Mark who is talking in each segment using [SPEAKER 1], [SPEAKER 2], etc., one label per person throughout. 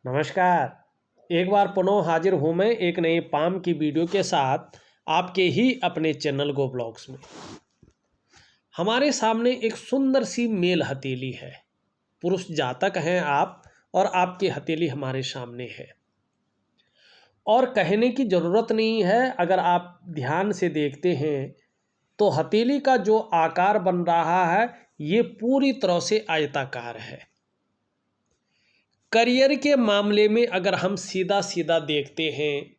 [SPEAKER 1] नमस्कार। एक बार पुनः हाजिर हूँ मैं एक नए पाम की वीडियो के साथ आपके ही अपने चैनल गो ब्लॉग्स में। हमारे सामने एक सुंदर सी मेल हथेली है। पुरुष जातक हैं आप और आपकी हथेली हमारे सामने है। और कहने की ज़रूरत नहीं है, अगर आप ध्यान से देखते हैं तो हथेली का जो आकार बन रहा है ये पूरी तरह से आयताकार है। करियर के मामले में अगर हम सीधा सीधा देखते हैं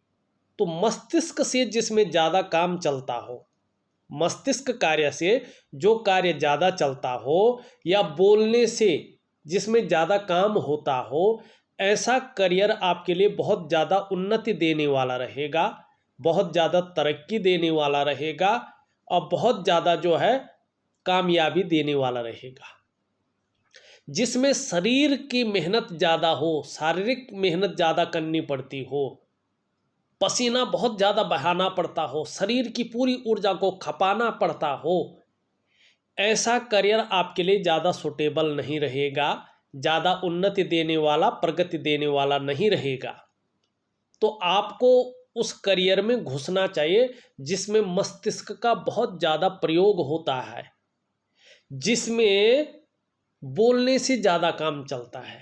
[SPEAKER 1] तो मस्तिष्क से जिसमें ज़्यादा काम चलता हो, मस्तिष्क कार्य से जो कार्य ज़्यादा चलता हो या बोलने से जिसमें ज़्यादा काम होता हो, ऐसा करियर आपके लिए बहुत ज़्यादा उन्नति देने वाला रहेगा, बहुत ज़्यादा तरक्की देने वाला रहेगा और बहुत ज़्यादा जो है कामयाबी देने वाला रहेगा। जिसमें शरीर की मेहनत ज़्यादा हो, शारीरिक मेहनत ज़्यादा करनी पड़ती हो, पसीना बहुत ज़्यादा बहाना पड़ता हो, शरीर की पूरी ऊर्जा को खपाना पड़ता हो, ऐसा करियर आपके लिए ज़्यादा सूटेबल नहीं रहेगा, ज़्यादा उन्नति देने वाला, प्रगति देने वाला नहीं रहेगा। तो आपको उस करियर में घुसना चाहिए जिसमें मस्तिष्क का बहुत ज़्यादा प्रयोग होता है, जिसमें बोलने से ज़्यादा काम चलता है।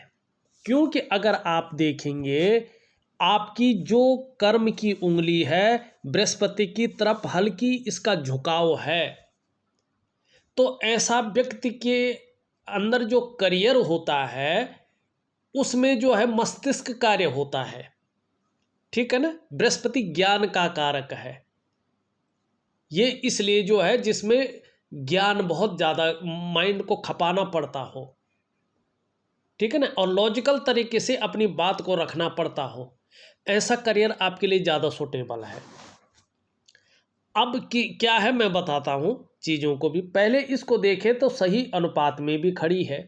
[SPEAKER 1] क्योंकि अगर आप देखेंगे आपकी जो कर्म की उंगली है बृहस्पति की तरफ हल्की इसका झुकाव है, तो ऐसा व्यक्ति के अंदर जो करियर होता है उसमें जो है मस्तिष्क कार्य होता है। ठीक है ना। बृहस्पति ज्ञान का कारक है, ये इसलिए जो है जिसमें ज्ञान बहुत ज़्यादा माइंड को खपाना पड़ता हो, ठीक है ना, और लॉजिकल तरीके से अपनी बात को रखना पड़ता हो, ऐसा करियर आपके लिए ज़्यादा सूटेबल है। अब की क्या है मैं बताता हूँ चीज़ों को भी। पहले इसको देखें तो सही अनुपात में भी खड़ी है।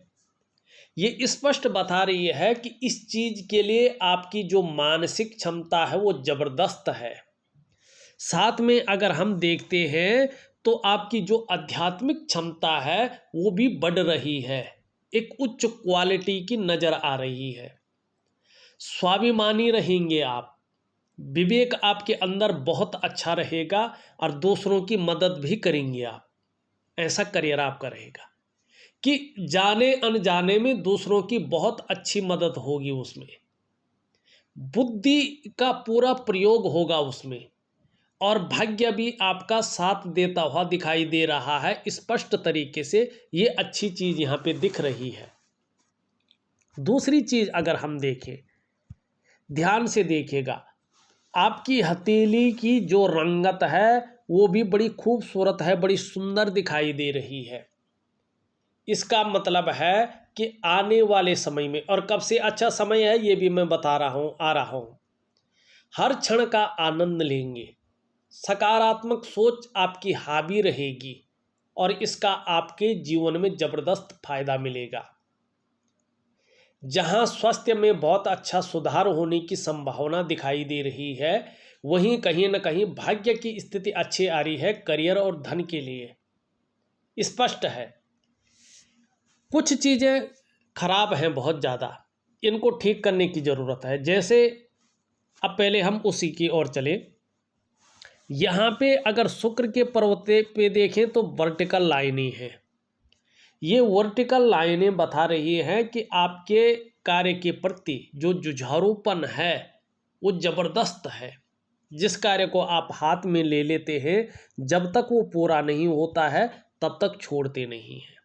[SPEAKER 1] ये स्पष्ट बता रही है कि इस चीज़ के लिए आपकी जो मानसिक क्षमता है वो ज़बरदस्त है। साथ में अगर हम देखते हैं तो आपकी जो आध्यात्मिक क्षमता है वो भी बढ़ रही है, एक उच्च क्वालिटी की नज़र आ रही है। स्वाभिमानी रहेंगे आप, विवेक आपके अंदर बहुत अच्छा रहेगा और दूसरों की मदद भी करेंगे आप। ऐसा करियर आपका रहेगा कि जाने अनजाने में दूसरों की बहुत अच्छी मदद होगी, उसमें बुद्धि का पूरा प्रयोग होगा उसमें, और भाग्य भी आपका साथ देता हुआ दिखाई दे रहा है स्पष्ट तरीके से। ये अच्छी चीज़ यहाँ पे दिख रही है। दूसरी चीज़ अगर हम देखें, ध्यान से देखिएगा, आपकी हथेली की जो रंगत है वो भी बड़ी खूबसूरत है, बड़ी सुंदर दिखाई दे रही है। इसका मतलब है कि आने वाले समय में, और कब से अच्छा समय है ये भी मैं बता रहा हूँ, आ रहा हूँ, हर क्षण का आनंद लेंगे, सकारात्मक सोच आपकी हावी रहेगी और इसका आपके जीवन में ज़बरदस्त फायदा मिलेगा। जहां स्वास्थ्य में बहुत अच्छा सुधार होने की संभावना दिखाई दे रही है, वहीं कहीं न कहीं भाग्य की स्थिति अच्छी आ रही है करियर और धन के लिए। स्पष्ट है कुछ चीज़ें खराब हैं बहुत ज़्यादा, इनको ठीक करने की ज़रूरत है। जैसे अब पहले हम उसी की ओर चले। यहाँ पे अगर शुक्र के पर्वते पे देखें तो वर्टिकल लाइनें हैं। ये वर्टिकल लाइनें बता रही हैं कि आपके कार्य के प्रति जो जुझारूपन है वो ज़बरदस्त है। जिस कार्य को आप हाथ में ले लेते हैं, जब तक वो पूरा नहीं होता है तब तक छोड़ते नहीं हैं।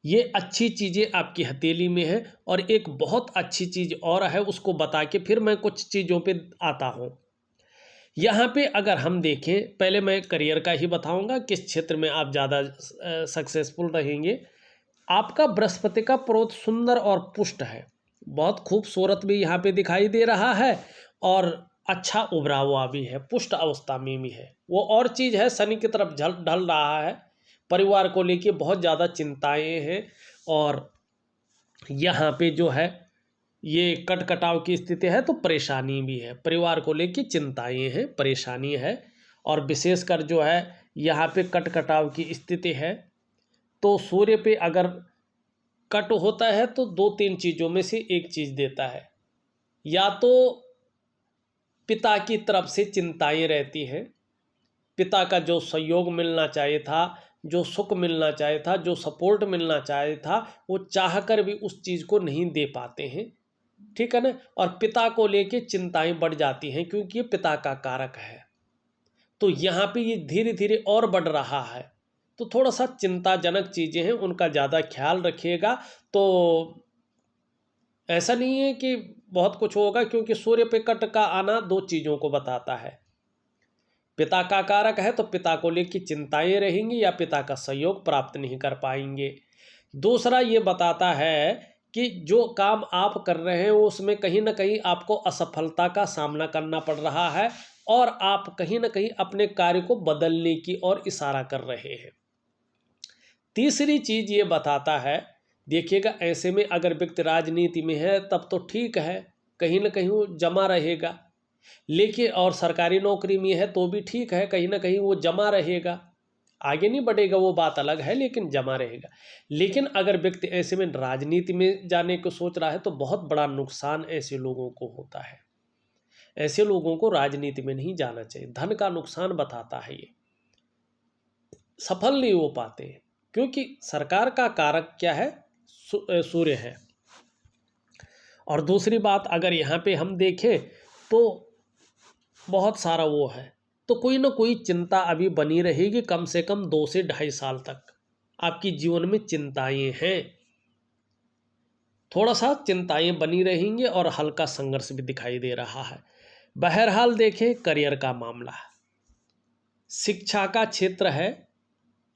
[SPEAKER 1] ये अच्छी चीज़ें आपकी हथेली में है। और एक बहुत अच्छी चीज़ और है, उसको बता के फिर मैं कुछ चीज़ों पे आता हूँ। यहाँ पे अगर हम देखें, पहले मैं करियर का ही बताऊंगा किस क्षेत्र में आप ज़्यादा सक्सेसफुल रहेंगे। आपका बृहस्पति का पर्वत सुंदर और पुष्ट है, बहुत खूबसूरत भी यहाँ पे दिखाई दे रहा है और अच्छा उभरा हुआ भी है, पुष्ट अवस्था में भी है। वो और चीज़ है, शनि की तरफ ढल रहा है, परिवार को लेके बहुत ज़्यादा चिंताएँ हैं और यहाँ पे जो है ये कट कटाव की स्थिति है, तो परेशानी भी है, परिवार को लेके चिंताएँ हैं, परेशानी है। और विशेषकर जो है यहाँ पे कट कटाव की स्थिति है। तो सूर्य पे अगर कट होता है तो दो तीन चीज़ों में से एक चीज़ देता है। या तो पिता की तरफ से चिंताएं रहती हैं, पिता का जो सहयोग मिलना चाहिए था, जो सुख मिलना चाहिए था, जो सपोर्ट मिलना चाहिए था, वो चाह कर भी उस चीज़ को नहीं दे पाते हैं, ठीक है ना। और पिता को लेके चिंताएं बढ़ जाती हैं क्योंकि ये पिता का कारक है। तो यहाँ पे ये धीरे धीरे और बढ़ रहा है, तो थोड़ा सा चिंताजनक चीज़ें हैं, उनका ज़्यादा ख्याल रखिएगा। तो ऐसा नहीं है कि बहुत कुछ होगा, क्योंकि सूर्य पे कट का आना दो चीज़ों को बताता है। पिता का कारक है तो पिता को लेकर चिंताएं रहेंगी या पिता का सहयोग प्राप्त नहीं कर पाएंगे। दूसरा ये बताता है कि जो काम आप कर रहे हैं उसमें कहीं ना कहीं आपको असफलता का सामना करना पड़ रहा है और आप कहीं ना कहीं अपने कार्य को बदलने की ओर इशारा कर रहे हैं। तीसरी चीज़ ये बताता है, देखिएगा ऐसे में अगर व्यक्ति राजनीति में है तब तो ठीक है, कहीं ना कहीं वो जमा रहेगा, लेकिन और सरकारी नौकरी में है तो भी ठीक है, कहीं ना कहीं वो जमा रहेगा, आगे नहीं बढ़ेगा वो बात अलग है, लेकिन जमा रहेगा। लेकिन अगर व्यक्ति ऐसे में राजनीति में जाने को सोच रहा है तो बहुत बड़ा नुकसान ऐसे लोगों को होता है। ऐसे लोगों को राजनीति में नहीं जाना चाहिए, धन का नुकसान बताता है, ये सफल नहीं हो पाते क्योंकि सरकार का कारक क्या है, सूर्य है। और दूसरी बात अगर यहाँ पे हम देखें तो बहुत सारा वो है, तो कोई ना कोई चिंता अभी बनी रहेगी, कम से कम 2 से 2.5 साल तक आपकी जीवन में चिंताएं हैं, थोड़ा सा चिंताएं बनी रहेंगी और हल्का संघर्ष भी दिखाई दे रहा है। बहरहाल देखें करियर का मामला, शिक्षा का क्षेत्र है,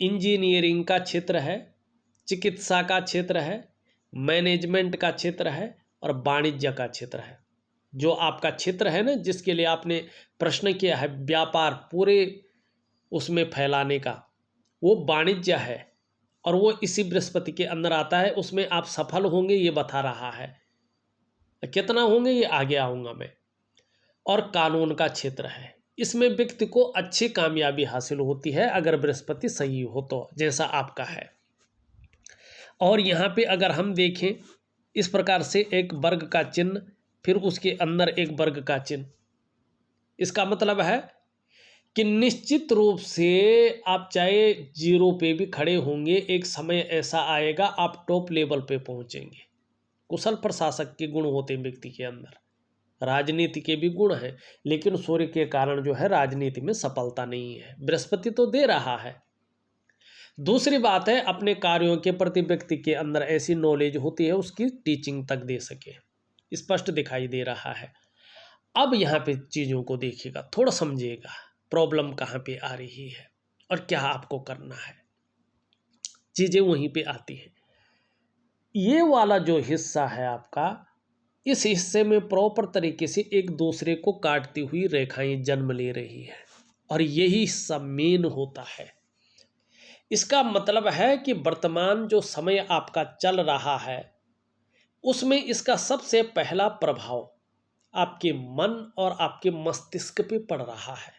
[SPEAKER 1] इंजीनियरिंग का क्षेत्र है, चिकित्सा का क्षेत्र है, मैनेजमेंट का क्षेत्र है और वाणिज्य का क्षेत्र है। जो आपका क्षेत्र है ना, जिसके लिए आपने प्रश्न किया है व्यापार पूरे उसमें फैलाने का, वो वाणिज्य है और वो इसी बृहस्पति के अंदर आता है। उसमें आप सफल होंगे ये बता रहा है, कितना होंगे ये आगे आऊँगा मैं। और कानून का क्षेत्र है, इसमें व्यक्ति को अच्छी कामयाबी हासिल होती है अगर बृहस्पति सही हो तो, जैसा आपका है। और यहाँ पे अगर हम देखें इस प्रकार से एक वर्ग का चिन्ह, फिर उसके अंदर एक वर्ग का चिन्ह, इसका मतलब है कि निश्चित रूप से आप चाहे जीरो पे भी खड़े होंगे, एक समय ऐसा आएगा आप टॉप लेवल पे पहुंचेंगे। कुशल प्रशासक के गुण होते हैं व्यक्ति के अंदर, राजनीति के भी गुण हैं, लेकिन सूर्य के कारण जो है राजनीति में सफलता नहीं है, बृहस्पति तो दे रहा है। दूसरी बात है अपने कार्यों के प्रति व्यक्ति के अंदर ऐसी नॉलेज होती है उसकी टीचिंग तक दे सके, स्पष्ट दिखाई दे रहा है। अब यहाँ पे चीज़ों को देखिएगा, थोड़ा समझिएगा प्रॉब्लम कहाँ पे आ रही है और क्या आपको करना है, चीज़ें वहीं पे आती हैं। ये वाला जो हिस्सा है आपका, इस हिस्से में प्रॉपर तरीके से एक दूसरे को काटती हुई रेखाएं जन्म ले रही है और यही हिस्सा मेन होता है। इसका मतलब है कि वर्तमान जो समय आपका चल रहा है उसमें इसका सबसे पहला प्रभाव आपके मन और आपके मस्तिष्क पे पड़ रहा है।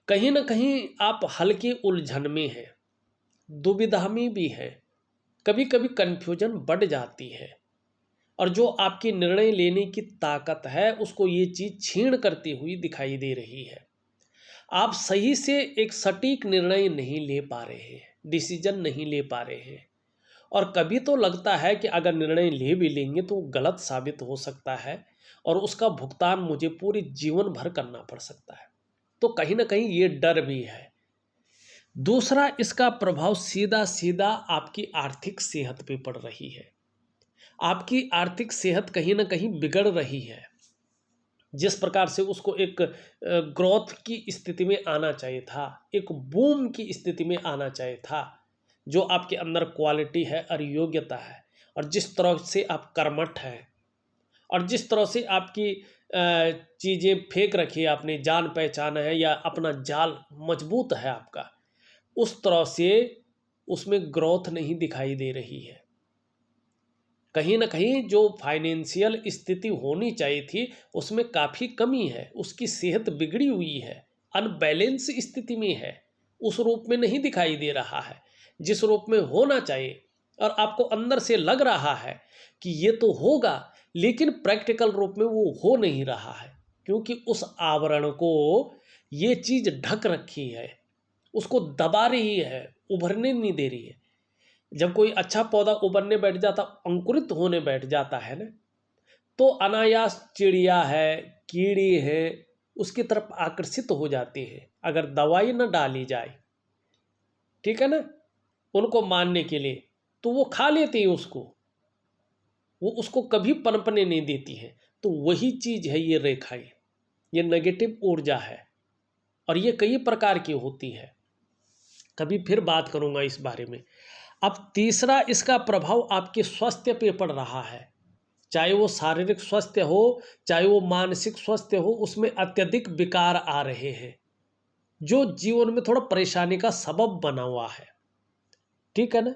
[SPEAKER 1] कहीं ना कहीं आप हल्की उलझन में हैं, दुविधा में भी हैं, कभी कभी कन्फ्यूजन बढ़ जाती है और जो आपकी निर्णय लेने की ताकत है उसको ये चीज़ छीण करती हुई दिखाई दे रही है। आप सही से एक सटीक निर्णय नहीं ले पा रहे हैं, डिसीजन नहीं ले पा रहे हैं और कभी तो लगता है कि अगर निर्णय ले भी लेंगे तो गलत साबित हो सकता है और उसका भुगतान मुझे पूरे जीवन भर करना पड़ सकता है, तो कहीं ना कहीं ये डर भी है। दूसरा, इसका प्रभाव सीधा सीधा आपकी आर्थिक सेहत पे पड़ रही है। आपकी आर्थिक सेहत कहीं ना कहीं बिगड़ रही है, जिस प्रकार से उसको एक ग्रोथ की स्थिति में आना चाहिए था, एक बूम की स्थिति में आना चाहिए था, जो आपके अंदर क्वालिटी है और योग्यता है और जिस तरह से आप कर्मठ हैं और जिस तरह से आपकी चीज़ें फेंक रखी है आपने, जान पहचान है या अपना जाल मजबूत है आपका, उस तरह से उसमें ग्रोथ नहीं दिखाई दे रही है। कहीं ना कहीं जो फाइनेंशियल स्थिति होनी चाहिए थी उसमें काफ़ी कमी है, उसकी सेहत बिगड़ी हुई है, अनबैलेंस स्थिति में है, उस रूप में नहीं दिखाई दे रहा है जिस रूप में होना चाहिए। और आपको अंदर से लग रहा है कि ये तो होगा, लेकिन प्रैक्टिकल रूप में वो हो नहीं रहा है, क्योंकि उस आवरण को ये चीज़ ढक रखी है, उसको दबा रही है, उभरने नहीं दे रही है। जब कोई अच्छा पौधा उभरने बैठ जाता, अंकुरित होने बैठ जाता है ना, तो अनायास चिड़िया है, कीड़ी है, उसकी तरफ आकर्षित हो जाती है। अगर दवाई न डाली जाए, ठीक है ना, उनको मारने के लिए, तो वो खा लेती है उसको, वो उसको कभी पनपने नहीं देती है। तो वही चीज़ है ये रेखाएं, ये नेगेटिव ऊर्जा है, और ये कई प्रकार की होती है। कभी फिर बात करूंगा इस बारे में। अब तीसरा, इसका प्रभाव आपके स्वास्थ्य पे पड़ रहा है, चाहे वो शारीरिक स्वास्थ्य हो, चाहे वो मानसिक स्वास्थ्य हो, उसमें अत्यधिक विकार आ रहे हैं, जो जीवन में थोड़ा परेशानी का सबब बना हुआ है, ठीक है ना।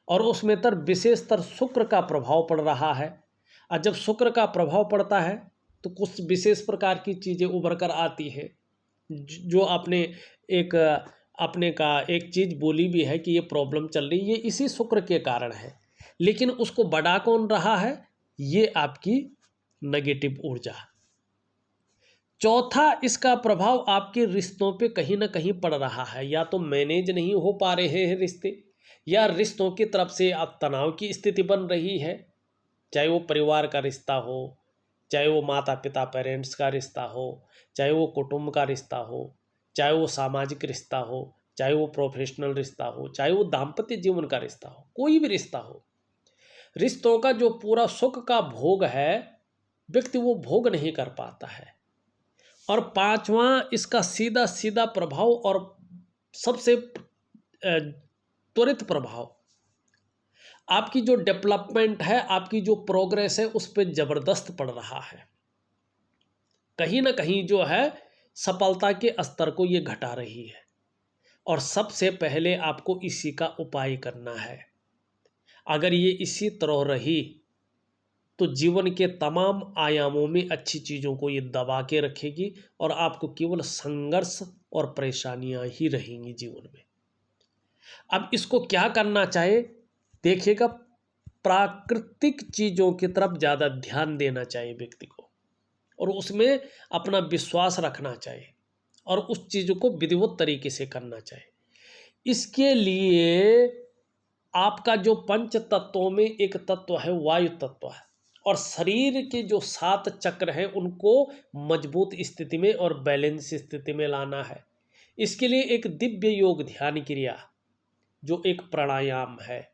[SPEAKER 1] और उसमें तर विशेषतर शुक्र का प्रभाव पड़ रहा है, और जब शुक्र का प्रभाव पड़ता है तो कुछ विशेष प्रकार की चीज़ें उभर कर आती है। जो आपने एक अपने का एक चीज़ बोली भी है कि ये प्रॉब्लम चल रही है, ये इसी शुक्र के कारण है, लेकिन उसको बढ़ा कौन रहा है? ये आपकी नेगेटिव ऊर्जा। चौथा, इसका प्रभाव आपके रिश्तों पे कहीं ना कहीं पड़ रहा है, या तो मैनेज नहीं हो पा रहे हैं रिश्ते, या रिश्तों की तरफ से आप तनाव की स्थिति बन रही है, चाहे वो परिवार का रिश्ता हो, चाहे वो माता पिता पेरेंट्स का रिश्ता हो, चाहे वो कुटुंब का रिश्ता हो, चाहे वो सामाजिक रिश्ता हो, चाहे वो प्रोफेशनल रिश्ता हो, चाहे वो दाम्पत्य जीवन का रिश्ता हो, कोई भी रिश्ता हो, रिश्तों का जो पूरा सुख का भोग है, व्यक्ति वो भोग नहीं कर पाता है। और पांचवा, इसका सीधा सीधा प्रभाव और सबसे त्वरित प्रभाव आपकी जो डेवलपमेंट है, आपकी जो प्रोग्रेस है, उस पर जबरदस्त पड़ रहा है। कहीं ना कहीं जो है सफलता के स्तर को ये घटा रही है, और सबसे पहले आपको इसी का उपाय करना है। अगर ये इसी तरह रही तो जीवन के तमाम आयामों में अच्छी चीज़ों को ये दबा के रखेगी, और आपको केवल संघर्ष और परेशानियां ही रहेंगी जीवन में। अब इसको क्या करना चाहिए? देखिएगा, प्राकृतिक चीज़ों की तरफ ज़्यादा ध्यान देना चाहिए व्यक्ति को, और उसमें अपना विश्वास रखना चाहिए, और उस चीज़ को विधिवत तरीके से करना चाहिए। इसके लिए आपका जो पंच तत्वों में एक तत्व है वायु तत्व है, और शरीर के जो 7 चक्र हैं उनको मजबूत स्थिति में और बैलेंस स्थिति में लाना है। इसके लिए एक दिव्य योग ध्यान क्रिया, जो एक प्राणायाम है,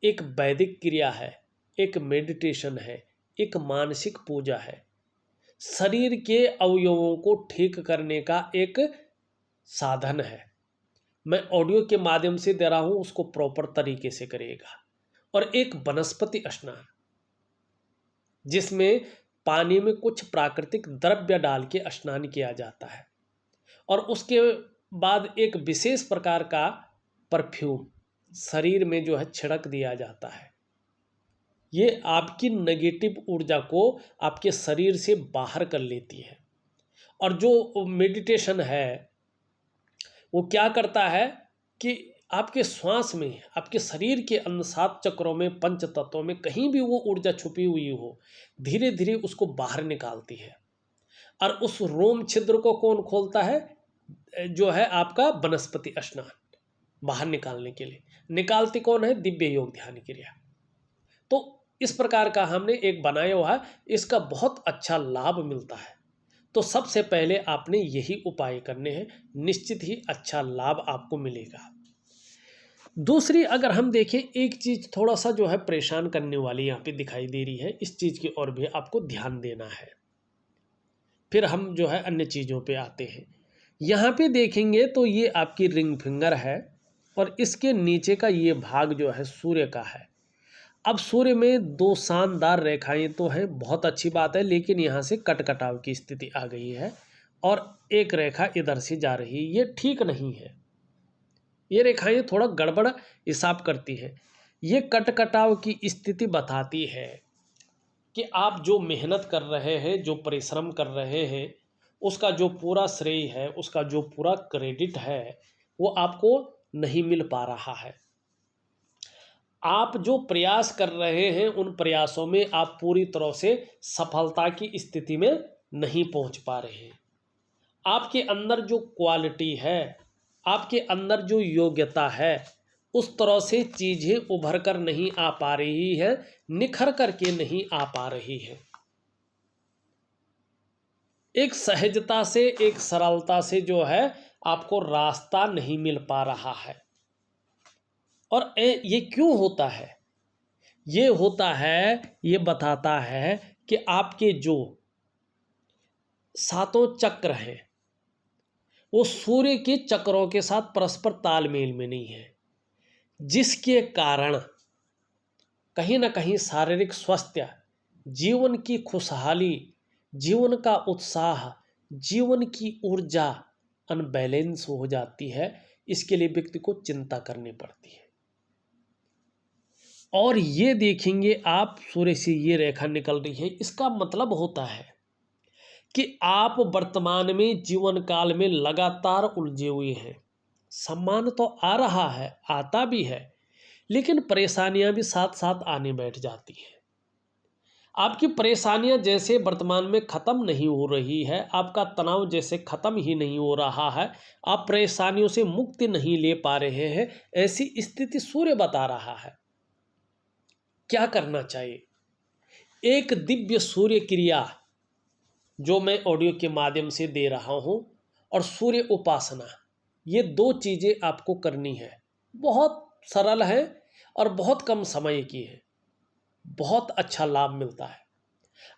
[SPEAKER 1] एक वैदिक क्रिया है, एक मेडिटेशन है, एक मानसिक पूजा है, शरीर के अवयवों को ठीक करने का एक साधन है। मैं ऑडियो के माध्यम से दे रहा हूं, उसको प्रॉपर तरीके से करिएगा। और एक वनस्पति स्नान, जिसमें पानी में कुछ प्राकृतिक द्रव्य डाल के स्नान किया जाता है, और उसके बाद एक विशेष प्रकार का परफ्यूम शरीर में जो है छिड़क दिया जाता है। ये आपकी नेगेटिव ऊर्जा को आपके शरीर से बाहर कर लेती है। और जो मेडिटेशन है वो क्या करता है कि आपके श्वास में, आपके शरीर के अंदर 7 चक्रों में, पंच तत्वों में कहीं भी वो ऊर्जा छुपी हुई हो, धीरे धीरे उसको बाहर निकालती है। और उस रोम छिद्र को कौन खोलता है? जो है आपका वनस्पति स्नान, बाहर निकालने के लिए। निकालती कौन है? दिव्य योग ध्यान क्रिया। तो इस प्रकार का हमने एक बनाया हुआ है, इसका बहुत अच्छा लाभ मिलता है। तो सबसे पहले आपने यही उपाय करने हैं, निश्चित ही अच्छा लाभ आपको मिलेगा। दूसरी, अगर हम देखें, एक चीज़ थोड़ा सा जो है परेशान करने वाली यहाँ पे दिखाई दे रही है, इस चीज़ की ओर भी आपको ध्यान देना है। फिर हम जो है अन्य चीज़ों पे आते हैं। यहाँ पे देखेंगे तो ये आपकी रिंग फिंगर है, और इसके नीचे का ये भाग जो है सूर्य का है। अब सूर्य में 2 शानदार रेखाएं तो हैं, बहुत अच्छी बात है, लेकिन यहाँ से कटकटाव की स्थिति आ गई है, और एक रेखा इधर से जा रही है। ये ठीक नहीं है, ये रेखाएं थोड़ा गड़बड़ हिसाब करती है। ये कटकटाव की स्थिति बताती है कि आप जो मेहनत कर रहे हैं, जो परिश्रम कर रहे हैं, उसका जो पूरा श्रेय है, उसका जो पूरा क्रेडिट है, वो आपको नहीं मिल पा रहा है। आप जो प्रयास कर रहे हैं उन प्रयासों में आप पूरी तरह से सफलता की स्थिति में नहीं पहुंच पा रहे हैं। आपके अंदर जो क्वालिटी है, आपके अंदर जो योग्यता है, उस तरह से चीज़ें उभर कर नहीं आ पा रही है, निखर कर के नहीं आ पा रही है। एक सहजता से, एक सरलता से जो है आपको रास्ता नहीं मिल पा रहा है। और ये क्यों होता है? ये होता है, ये बताता है कि आपके जो सातों चक्र हैं वो सूर्य के चक्रों के साथ परस्पर तालमेल में नहीं है, जिसके कारण कहीं ना कहीं शारीरिक स्वास्थ्य, जीवन की खुशहाली, जीवन का उत्साह, जीवन की ऊर्जा अनबैलेंस हो जाती है। इसके लिए व्यक्ति को चिंता करनी पड़ती है। और ये देखेंगे आप, सूर्य से ये रेखा निकल रही है, इसका मतलब होता है कि आप वर्तमान में जीवन काल में लगातार उलझे हुए हैं। सम्मान तो आ रहा है, आता भी है, लेकिन परेशानियां भी साथ साथ आने बैठ जाती हैं। आपकी परेशानियां जैसे वर्तमान में ख़त्म नहीं हो रही है, आपका तनाव जैसे ख़त्म ही नहीं हो रहा है, आप परेशानियों से मुक्ति नहीं ले पा रहे हैं, ऐसी स्थिति सूर्य बता रहा है। क्या करना चाहिए? एक दिव्य सूर्य क्रिया जो मैं ऑडियो के माध्यम से दे रहा हूं, और सूर्य उपासना, ये दो चीज़ें आपको करनी है। बहुत सरल है और बहुत कम समय की है, बहुत अच्छा लाभ मिलता है।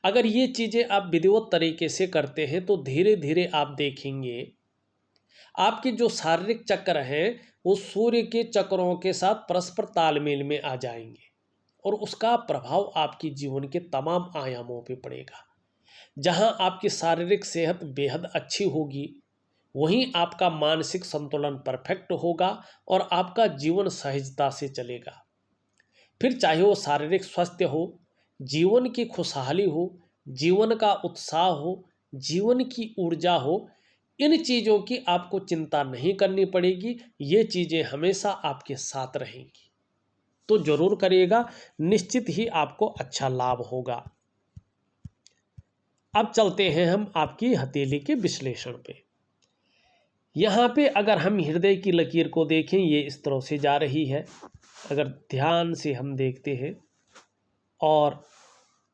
[SPEAKER 1] अगर ये चीज़ें आप विधिवत तरीके से करते हैं तो धीरे धीरे आप देखेंगे आपके जो शारीरिक चक्र हैं वो सूर्य के चक्रों के साथ परस्पर तालमेल में आ जाएंगे, और उसका प्रभाव आपके जीवन के तमाम आयामों पे पड़ेगा। जहां आपकी शारीरिक सेहत बेहद अच्छी होगी, वहीं आपका मानसिक संतुलन परफेक्ट होगा और आपका जीवन सहजता से चलेगा। फिर चाहे वो शारीरिक स्वास्थ्य हो, जीवन की खुशहाली हो, जीवन का उत्साह हो, जीवन की ऊर्जा हो, इन चीज़ों की आपको चिंता नहीं करनी पड़ेगी। ये चीज़ें हमेशा आपके साथ रहेंगी। तो जरूर करिएगा, निश्चित ही आपको अच्छा लाभ होगा। अब चलते हैं हम आपकी हथेली के विश्लेषण पे। यहाँ पे अगर हम हृदय की लकीर को देखें, ये इस तरह से जा रही है। अगर ध्यान से हम देखते हैं, और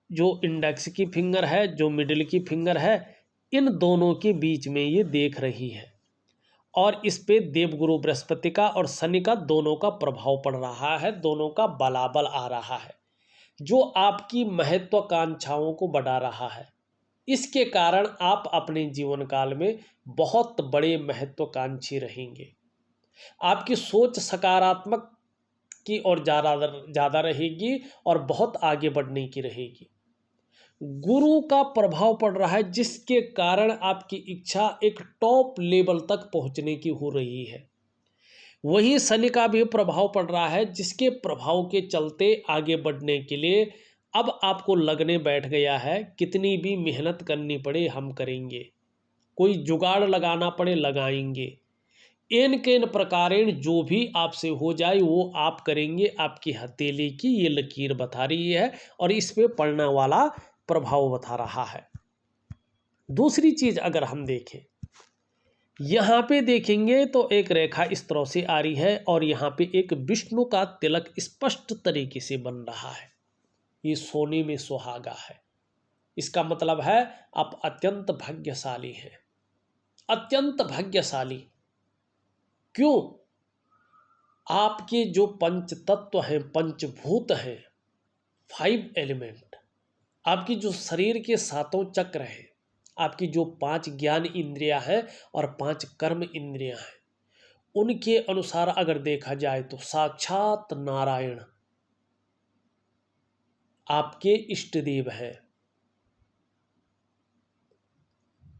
[SPEAKER 1] जो इंडेक्स की फिंगर है, जो मिडिल की फिंगर है, इन दोनों के बीच में ये देख रही है, और इस पे देवगुरु बृहस्पति का और शनि का दोनों का प्रभाव पड़ रहा है, दोनों का बलाबल आ रहा है, जो आपकी महत्वाकांक्षाओं को बढ़ा रहा है। इसके कारण आप अपने जीवन काल में बहुत बड़े महत्वाकांक्षी रहेंगे। आपकी सोच सकारात्मक की ओर ज़्यादा रहेगी और बहुत आगे बढ़ने की रहेगी। गुरु का प्रभाव पड़ रहा है, जिसके कारण आपकी इच्छा एक टॉप लेवल तक पहुंचने की हो रही है। वहीं शनि का भी प्रभाव पड़ रहा है, जिसके प्रभाव के चलते आगे बढ़ने के लिए अब आपको लगने बैठ गया है, कितनी भी मेहनत करनी पड़े हम करेंगे, कोई जुगाड़ लगाना पड़े लगाएंगे, इन के इन प्रकारेण जो भी आपसे हो जाए वो आप करेंगे। आपकी हथेली की ये लकीर बता रही है और इस पे पड़ने वाला प्रभाव बता रहा है। दूसरी चीज अगर हम देखें, यहाँ पे देखेंगे तो एक रेखा इस तरह से आ रही है, और यहाँ पे एक विष्णु का तिलक स्पष्ट तरीके से बन रहा है। ये सोने में सुहागा है। इसका मतलब है आप अत्यंत भाग्यशाली हैं, अत्यंत भाग्यशाली। क्यों? आपके जो पंच तत्व हैं, पंचभूत हैं, 5 एलिमेंट, आपकी जो शरीर के सातों चक्र हैं, आपकी जो 5 ज्ञान इंद्रियां हैं और 5 कर्म इंद्रियां हैं, उनके अनुसार अगर देखा जाए तो साक्षात नारायण आपके इष्ट देव हैं।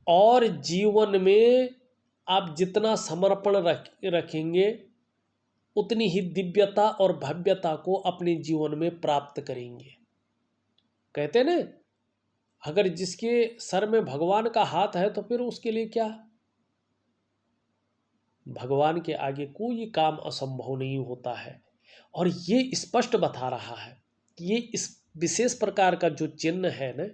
[SPEAKER 1] और जीवन में आप जितना समर्पण रखेंगे, उतनी ही दिव्यता और भव्यता को अपने जीवन में प्राप्त करेंगे। कहते ना, अगर जिसके सर में भगवान का हाथ है तो फिर उसके लिए क्या, भगवान के आगे कोई काम असंभव नहीं होता है। और ये स्पष्ट बता रहा है कि ये इस विशेष प्रकार का जो चिन्ह है ना,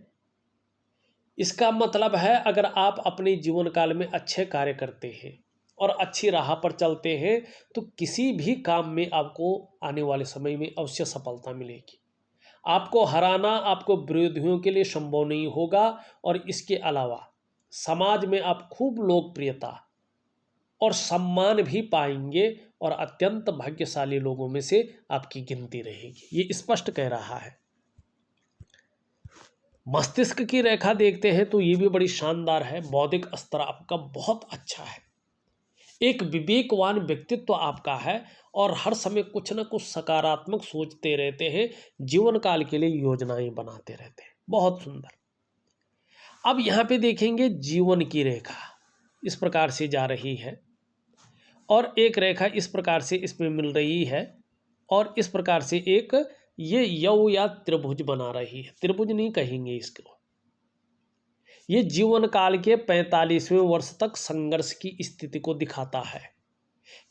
[SPEAKER 1] इसका मतलब है अगर आप अपने जीवन काल में अच्छे कार्य करते हैं और अच्छी राह पर चलते हैं तो किसी भी काम में आपको आने वाले समय में अवश्य सफलता मिलेगी। आपको हराना आपको विरोधियों के लिए संभव नहीं होगा और इसके अलावा समाज में आप खूब लोकप्रियता और सम्मान भी पाएंगे और अत्यंत भाग्यशाली लोगों में से आपकी गिनती रहेगी। ये स्पष्ट कह रहा है। मस्तिष्क की रेखा देखते हैं तो ये भी बड़ी शानदार है। बौद्धिक स्तर आपका बहुत अच्छा है, एक विवेकवान व्यक्तित्व आपका है और हर समय कुछ न कुछ सकारात्मक सोचते रहते हैं, जीवन काल के लिए योजनाएं बनाते रहते हैं। बहुत सुंदर। अब यहाँ पे देखेंगे जीवन की रेखा इस प्रकार से जा रही है और एक रेखा इस प्रकार से इसमें मिल रही है और इस प्रकार से एक ये यव या त्रिभुज बना रही है। त्रिभुज नहीं कहेंगे इसको। ये जीवन काल के 45वें वर्ष तक संघर्ष की स्थिति को दिखाता है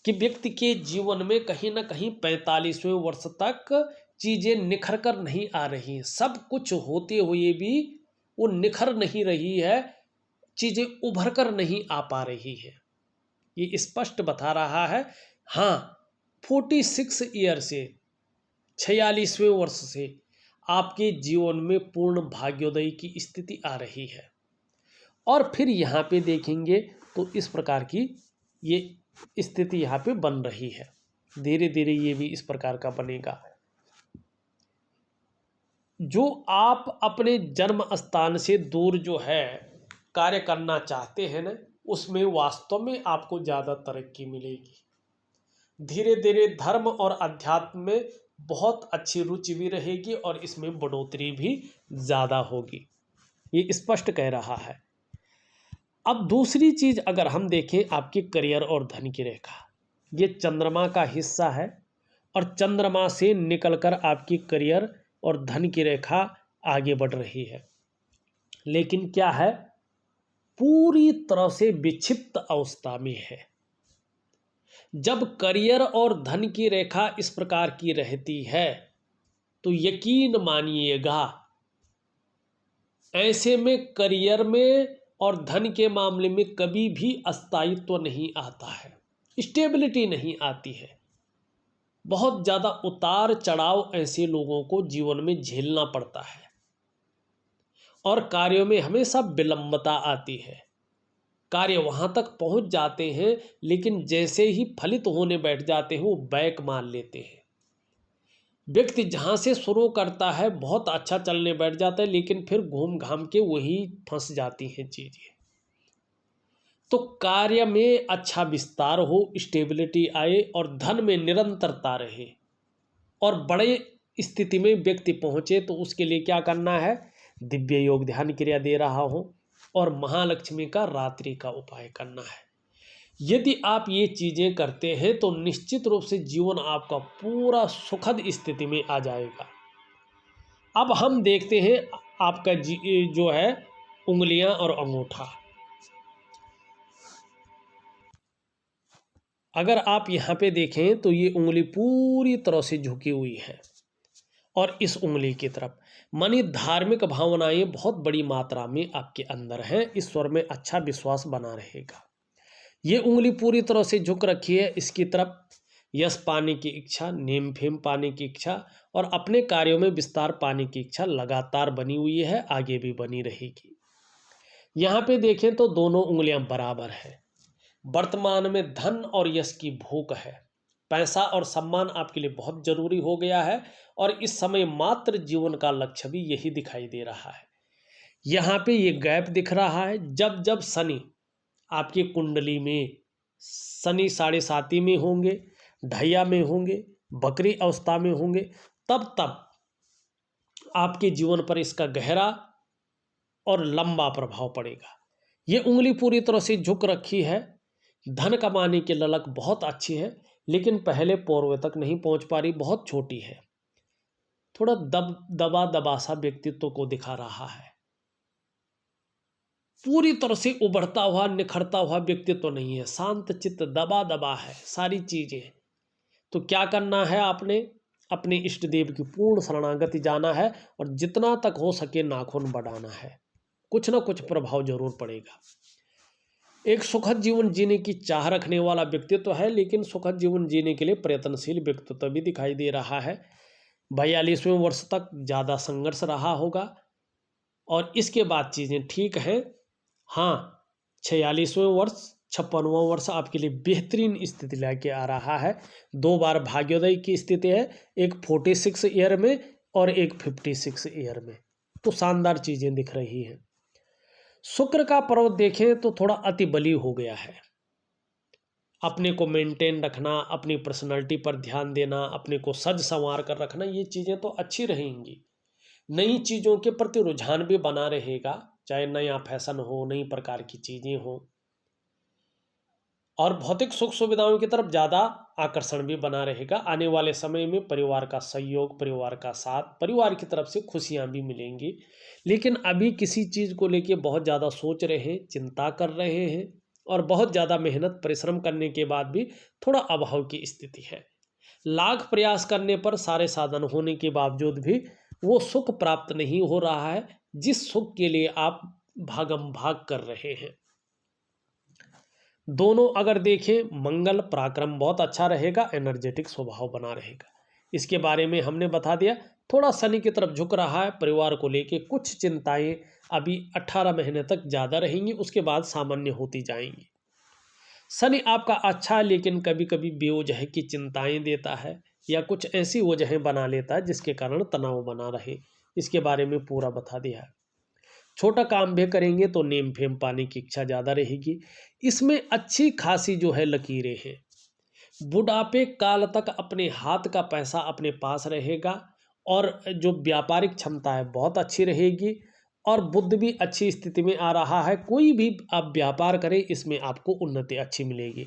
[SPEAKER 1] कि व्यक्ति के जीवन में कहीं ना कहीं 45वें वर्ष तक चीजें निखर कर नहीं आ रही हैं। सब कुछ होते हुए भी वो निखर नहीं रही है, चीजें उभर कर नहीं आ पा रही है। ये स्पष्ट बता रहा है। हाँ, 46 ईयर से 46वें वर्ष से आपके जीवन में पूर्ण भाग्योदय की स्थिति आ रही है। और फिर यहाँ पे देखेंगे तो इस प्रकार की ये स्थिति यहाँ पे बन रही है। धीरे धीरे ये भी इस प्रकार का बनेगा। जो आप अपने जन्म स्थान से दूर जो है कार्य करना चाहते हैं ना, उसमें वास्तव में आपको ज़्यादा तरक्की मिलेगी। धीरे धीरे धर्म और अध्यात्म में बहुत अच्छी रुचि भी रहेगी और इसमें बढ़ोतरी भी ज़्यादा होगी। ये स्पष्ट कह रहा है। अब दूसरी चीज़ अगर हम देखें आपके करियर और धन की रेखा, ये चंद्रमा का हिस्सा है और चंद्रमा से निकलकर आपकी करियर और धन की रेखा आगे बढ़ रही है। लेकिन क्या है, पूरी तरह से विक्षिप्त अवस्था में है। जब करियर और धन की रेखा इस प्रकार की रहती है तो यकीन मानिएगा ऐसे में करियर में और धन के मामले में कभी भी स्थायित्व नहीं आता है, स्टेबिलिटी नहीं आती है। बहुत ज़्यादा उतार चढ़ाव ऐसे लोगों को जीवन में झेलना पड़ता है और कार्यों में हमेशा विलंबता आती है। कार्य वहाँ तक पहुँच जाते हैं लेकिन जैसे ही फलित होने बैठ जाते हैं वो बैक मार लेते हैं। व्यक्ति जहाँ से शुरू करता है बहुत अच्छा चलने बैठ जाता है लेकिन फिर घूम घाम के वही फंस जाती हैं चीज़ें। तो कार्य में अच्छा विस्तार हो, स्टेबिलिटी आए और धन में निरंतरता रहे और बड़े स्थिति में व्यक्ति पहुँचे तो उसके लिए क्या करना है, दिव्य योग ध्यान क्रिया दे रहा हो और महालक्ष्मी का रात्रि का उपाय करना है। यदि आप ये चीज़ें करते हैं तो निश्चित रूप से जीवन आपका पूरा सुखद स्थिति में आ जाएगा। अब हम देखते हैं आपका जो है उंगलियां और अंगूठा। अगर आप यहाँ पे देखें तो ये उंगली पूरी तरह से झुकी हुई है और इस उंगली की तरफ मानी धार्मिक भावनाएं बहुत बड़ी मात्रा में आपके अंदर हैं। ईश्वर में अच्छा विश्वास बना रहेगा। ये उंगली पूरी तरह से झुक रखी है इसकी तरफ। यश पाने की इच्छा, नेम फेम पाने की इच्छा और अपने कार्यों में विस्तार पाने की इच्छा लगातार बनी हुई है, आगे भी बनी रहेगी। यहाँ पे देखें तो दोनों उंगलियां बराबर है। वर्तमान में धन और यश की भूख है। पैसा और सम्मान आपके लिए बहुत जरूरी हो गया है और इस समय मात्र जीवन का लक्ष्य भी यही दिखाई दे रहा है। यहाँ पे ये गैप दिख रहा है। जब जब शनि आपकी कुंडली में, शनि 7.5 में होंगे, ढैया में होंगे, बकरी अवस्था में होंगे, तब तब आपके जीवन पर इसका गहरा और लंबा प्रभाव पड़ेगा। ये उंगली पूरी तरह से झुक रखी है। धन कमाने की ललक बहुत अच्छी है लेकिन पहले पोरवे तक नहीं पहुंच पा रही, बहुत छोटी है। थोड़ा दबा दबा सा व्यक्तित्व को दिखा रहा है। पूरी तरह से उभरता हुआ निखरता हुआ व्यक्तित्व नहीं है। शांत चित्त, दबा दबा है सारी चीजें। तो क्या करना है, आपने अपने इष्ट देव की पूर्ण शरणागति जाना है और जितना तक हो सके नाखून बढ़ाना है, कुछ ना कुछ प्रभाव जरूर पड़ेगा। एक सुखद जीवन जीने की चाह रखने वाला व्यक्तित्व है, लेकिन सुखद जीवन जीने के लिए प्रयत्नशील व्यक्तित्व भी दिखाई दे रहा है। 42वें वर्ष तक ज़्यादा संघर्ष रहा होगा और इसके बाद चीज़ें ठीक हैं। हाँ, 46वें वर्ष 56वां वर्ष आपके लिए बेहतरीन स्थिति लेके आ रहा है। 2 बार भाग्योदय की स्थिति है, एक 46 ईयर में और एक 56 ईयर में, तो शानदार चीज़ें दिख रही हैं। शुक्र का पर्व देखें तो थोड़ा अति बली हो गया है। अपने को मेंटेन रखना, अपनी पर्सनालिटी पर ध्यान देना, अपने को सज संवार कर रखना, ये चीज़ें तो अच्छी रहेंगी। नई चीज़ों के प्रति रुझान भी बना रहेगा, चाहे नया फैशन हो, नई प्रकार की चीज़ें हो, और भौतिक सुख सुविधाओं की तरफ ज़्यादा आकर्षण भी बना रहेगा। आने वाले समय में परिवार का सहयोग, परिवार का साथ, परिवार की तरफ से खुशियां भी मिलेंगी। लेकिन अभी किसी चीज़ को लेके बहुत ज़्यादा सोच रहे हैं, चिंता कर रहे हैं और बहुत ज़्यादा मेहनत परिश्रम करने के बाद भी थोड़ा अभाव की स्थिति है। लाख प्रयास करने पर सारे साधन होने के बावजूद भी वो सुख प्राप्त नहीं हो रहा है जिस सुख के लिए आप भागम भाग कर रहे हैं। दोनों अगर देखें, मंगल पराक्रम बहुत अच्छा रहेगा, एनर्जेटिक स्वभाव बना रहेगा। इसके बारे में हमने बता दिया। थोड़ा शनि की तरफ झुक रहा है, परिवार को लेके कुछ चिंताएं अभी 18 महीने तक ज़्यादा रहेंगी, उसके बाद सामान्य होती जाएंगी। शनि आपका अच्छा है, लेकिन कभी कभी बेवजह की चिंताएं देता है या कुछ ऐसी वजहें बना लेता है जिसके कारण तनाव बना रहे। इसके बारे में पूरा बता दिया है। छोटा काम भी करेंगे तो नेम फेम पाने की इच्छा ज़्यादा रहेगी। इसमें अच्छी खासी जो है लकीरें हैं। बुढ़ापे काल तक अपने हाथ का पैसा अपने पास रहेगा और जो व्यापारिक क्षमता है बहुत अच्छी रहेगी और बुद्ध भी अच्छी स्थिति में आ रहा है। कोई भी आप व्यापार करें, इसमें आपको उन्नति अच्छी मिलेगी।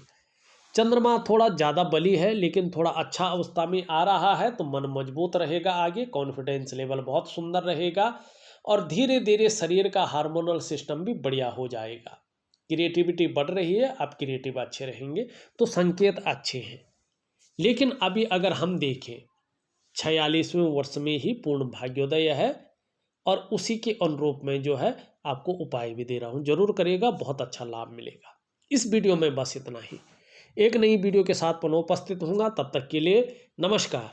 [SPEAKER 1] चंद्रमा थोड़ा ज़्यादा बली है, लेकिन थोड़ा अच्छा अवस्था में आ रहा है, तो मन मजबूत रहेगा। आगे कॉन्फिडेंस लेवल बहुत सुंदर रहेगा और धीरे धीरे शरीर का हार्मोनल सिस्टम भी बढ़िया हो जाएगा। क्रिएटिविटी बढ़ रही है, आप क्रिएटिव अच्छे रहेंगे, तो संकेत अच्छे हैं। लेकिन अभी अगर हम देखें, 46वें वर्ष में ही पूर्ण भाग्योदय है और उसी के अनुरूप में जो है आपको उपाय भी दे रहा हूँ, जरूर करिएगा, बहुत अच्छा लाभ मिलेगा। इस वीडियो में बस इतना ही। एक नई वीडियो के साथ पुनः उपस्थित होऊंगा, तब तक के लिए नमस्कार।